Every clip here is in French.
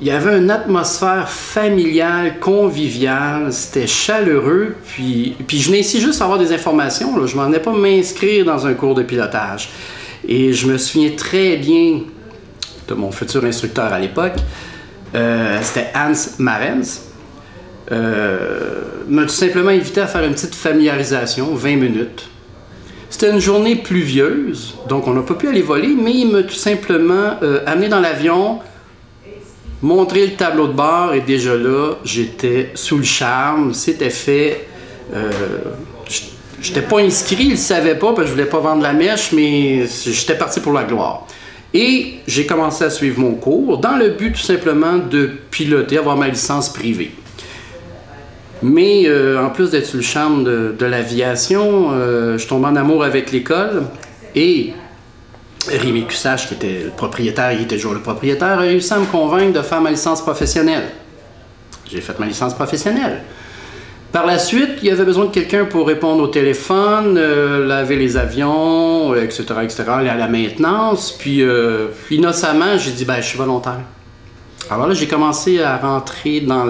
il y avait une atmosphère familiale, conviviale, c'était chaleureux, puis je venais ici juste avoir des informations, là. Je m'en ai pas m'inscrire dans un cours de pilotage. Et je me souviens très bien de mon futur instructeur à l'époque, c'était Hans Marens, m'a tout simplement invité à faire une petite familiarisation, 20 minutes. C'était une journée pluvieuse, donc on n'a pas pu aller voler, mais il m'a tout simplement amené dans l'avion, montré le tableau de bord, et déjà là, j'étais sous le charme, c'était fait. J'étais pas inscrit, il le savait pas, parce que je voulais pas vendre la mèche, mais j'étais parti pour la gloire. Et j'ai commencé à suivre mon cours dans le but tout simplement de piloter, avoir ma licence privée. Mais en plus d'être sous le charme de l'aviation, je tombais en amour avec l'école et Rémi Cussage, qui était le propriétaire, il était toujours le propriétaire, a réussi à me convaincre de faire ma licence professionnelle. J'ai fait ma licence professionnelle. Par la suite, il y avait besoin de quelqu'un pour répondre au téléphone, laver les avions, etc., etc., aller à la maintenance. Puis innocemment, j'ai dit, ben, je suis volontaire. Alors là, j'ai commencé à rentrer vraiment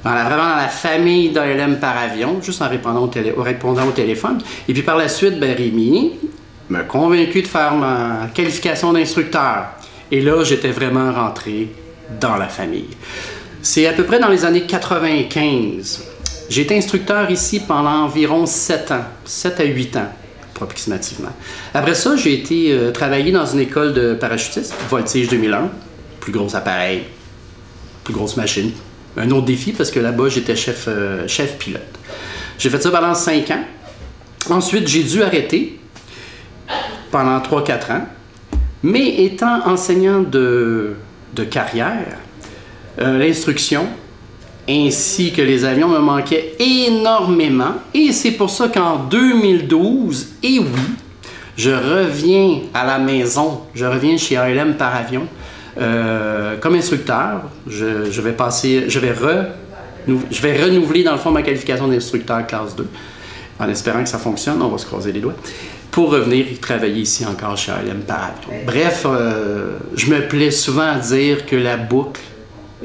dans la famille d'ALM par avion, juste en répondant au téléphone. Et puis par la suite, ben, Rémi m'a convaincu de faire ma qualification d'instructeur. Et là, j'étais vraiment rentré dans la famille. C'est à peu près dans les années 95. J'ai été instructeur ici pendant environ 7 ans, 7 à 8 ans, approximativement. Après ça, j'ai été travailler dans une école de parachutistes, Voltige 2001, plus gros appareil, plus grosse machine. Un autre défi parce que là-bas, j'étais chef pilote. J'ai fait ça pendant 5 ans. Ensuite, j'ai dû arrêter pendant 3-4 ans. Mais étant enseignant de carrière, l'instruction ainsi que les avions me manquaient énormément. Et c'est pour ça qu'en 2012, et oui, je reviens à la maison, je reviens chez ALM par avion comme instructeur. Je vais renouveler dans le fond ma qualification d'instructeur classe 2 en espérant que ça fonctionne, on va se croiser les doigts, pour revenir travailler ici encore chez ALM par avion. Bref, je me plais souvent à dire que la boucle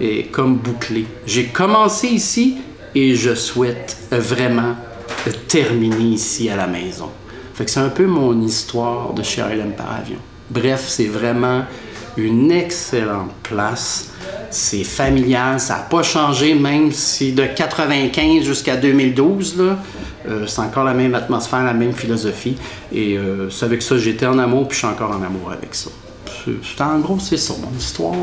est comme bouclée. J'ai commencé ici et je souhaite vraiment terminer ici à la maison. Fait que c'est un peu mon histoire de chez ALM par avion. Bref, c'est vraiment une excellente place. C'est familial, ça n'a pas changé, même si de 95 jusqu'à 2012, c'est encore la même atmosphère, la même philosophie. Et c'est avec ça j'étais en amour, puis je suis encore en amour avec ça. En gros, c'est ça mon histoire.